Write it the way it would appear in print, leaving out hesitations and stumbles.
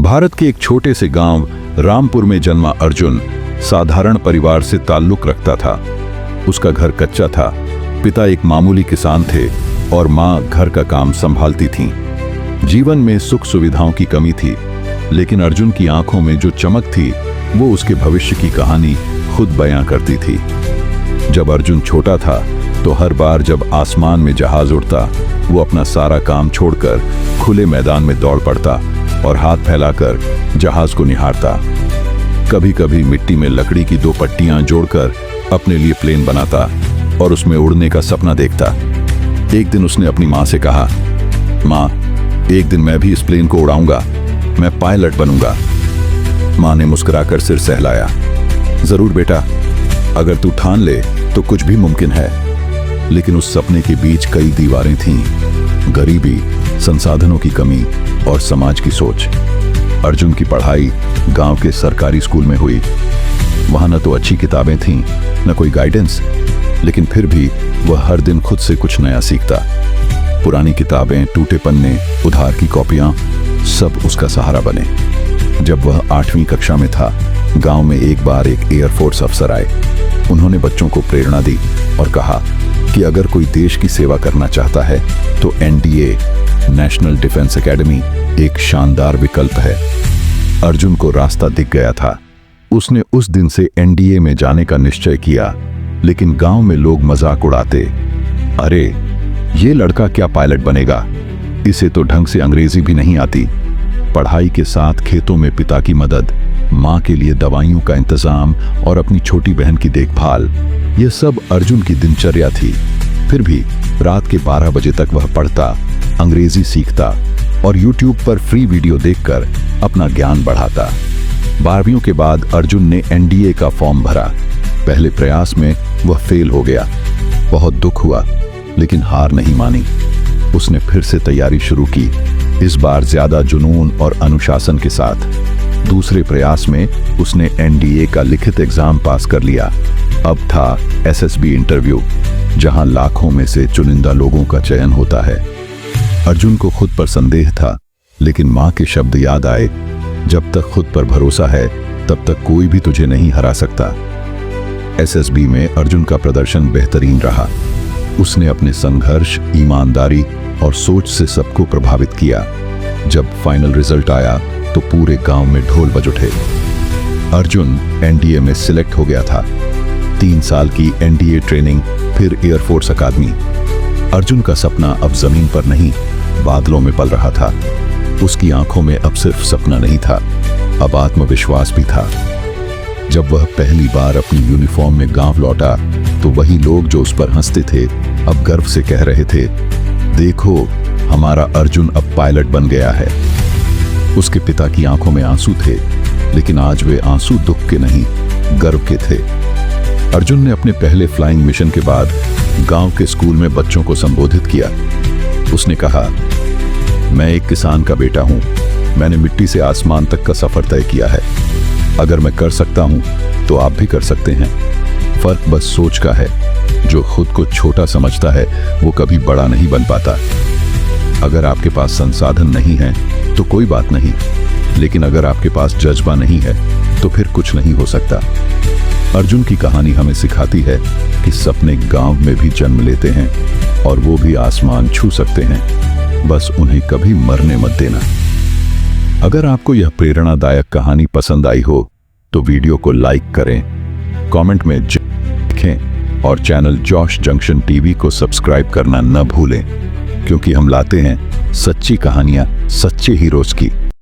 भारत के एक छोटे से गांव रामपुर में जन्मा अर्जुन साधारण परिवार से ताल्लुक रखता था। उसका घर कच्चा था, पिता एक मामूली किसान थे और माँ घर का काम संभालती थीं। जीवन में सुख सुविधाओं की कमी थी, लेकिन अर्जुन की आंखों में जो चमक थी वो उसके भविष्य की कहानी खुद बयां करती थी। जब अर्जुन छोटा था तो हर बार जब आसमान में जहाज उड़ता, वो अपना सारा काम छोड़कर खुले मैदान में दौड़ पड़ता और हाथ फैलाकर जहाज को निहारता। कभी कभी मिट्टी में लकड़ी की 2 पट्टियां जोड़कर अपने लिए प्लेन बनाता और उसमें उड़ने का सपना देखता। एक दिन उसने अपनी माँ से कहा, माँ, एक दिन मैं भी इस प्लेन को उड़ाऊंगा, मैं पायलट बनूंगा। माँ ने मुस्कुराकर सिर सहलाया, जरूर बेटा, अगर तू ठान ले तो कुछ भी मुमकिन है। लेकिन उस सपने के बीच कई दीवारें थीं, गरीबी, संसाधनों की कमी और समाज की सोच। अर्जुन की पढ़ाई गांव के सरकारी स्कूल में हुई। वहां न तो अच्छी किताबें थीं, न कोई गाइडेंस, लेकिन फिर भी वह हर दिन खुद से कुछ नया सीखता। पुरानी किताबें, टूटे पन्ने, उधार की कॉपियां, सब उसका सहारा बने। जब वह 8वीं कक्षा में था, गांव में एक बार एक एयरफोर्स अफसर आए। उन्होंने बच्चों को प्रेरणा दी और कहा कि अगर कोई देश की सेवा करना चाहता है तो एनडीए, नेशनल डिफेंस एकेडमी, एक शानदार विकल्प है। अर्जुन को रास्ता दिख गया था। उसने उस दिन से एनडीए में जाने का निश्चय किया, लेकिन गांव में लोग मजाक उड़ाते, अरे ये लड़का क्या पायलट बनेगा, इसे तो ढंग से अंग्रेजी भी नहीं आती। पढ़ाई के साथ खेतों में पिता की मदद, माँ के लिए दवाइयों का इंतजाम और अपनी छोटी बहन की देखभाल, यह सब अर्जुन की दिनचर्या थी। फिर भी रात के 12 बजे तक वह पढ़ता, अंग्रेजी सीखता और यूट्यूब पर फ्री वीडियो देखकर अपना ज्ञान बढ़ाता। 12वीं के बाद अर्जुन ने एनडीए का फॉर्म भरा। पहले प्रयास में वह फेल हो गया। बहुत दुख हुआ, लेकिन हार नहीं मानी। उसने फिर से तैयारी शुरू की, इस बार ज्यादा जुनून और अनुशासन के साथ। दूसरे प्रयास में उसने एनडीए का लिखित एग्जाम पास कर लिया। अब था एसएसबी इंटरव्यू, जहां लाखों में से चुनिंदा लोगों का चयन होता है। अर्जुन को खुद पर संदेह था, लेकिन माँ के शब्द याद आए, जब तक खुद पर भरोसा है तब तक कोई भी तुझे नहीं हरा सकता। एसएसबी में अर्जुन का प्रदर्शन बेहतरीन रहा। उसने अपने संघर्ष, ईमानदारी और सोच से सबको प्रभावित किया। जब फाइनल रिजल्ट आया तो पूरे गांव में ढोल बज उठे। अर्जुन एनडीए में सिलेक्ट हो गया था। 3 साल की एनडीए ट्रेनिंग, फिर एयरफोर्स अकादमी। अर्जुन का सपना अब जमीन पर नहीं, बादलों में पल रहा था। उसकी आंखों में अब सिर्फ सपना नहीं था, अब आत्मविश्वास भी था। जब वह पहली बार अपनी यूनिफॉर्म में गांव लौटा तो वही लोग जो उस पर हंसते थे अब गर्व से कह रहे थे, देखो हमारा अर्जुन अब पायलट बन गया है। उसके पिता की आंखों में आंसू थे, लेकिन आज वे आंसू दुख के नहीं, गर्व के थे। अर्जुन ने अपने पहले फ्लाइंग मिशन के बाद गांव के स्कूल में बच्चों को संबोधित किया। उसने कहा, मैं एक किसान का बेटा हूं, मैंने मिट्टी से आसमान तक का सफर तय किया है। अगर मैं कर सकता हूं तो आप भी कर सकते हैं। फर्क बस सोच का है। जो खुद को छोटा समझता है वो कभी बड़ा नहीं बन पाता। अगर आपके पास संसाधन नहीं है तो कोई बात नहीं, लेकिन अगर आपके पास जज्बा नहीं है तो फिर कुछ नहीं हो सकता। अर्जुन की कहानी हमें सिखाती है कि सपने गांव में भी जन्म लेते हैं और वो भी आसमान छू सकते हैं, बस उन्हें कभी मरने मत देना। अगर आपको यह प्रेरणादायक कहानी पसंद आई हो तो वीडियो को लाइक करें, कमेंट में लिखें और चैनल जॉश जंक्शन टीवी को सब्सक्राइब करना न भूलें, क्योंकि हम लाते हैं सच्ची कहानियां सच्चे हीरोज की।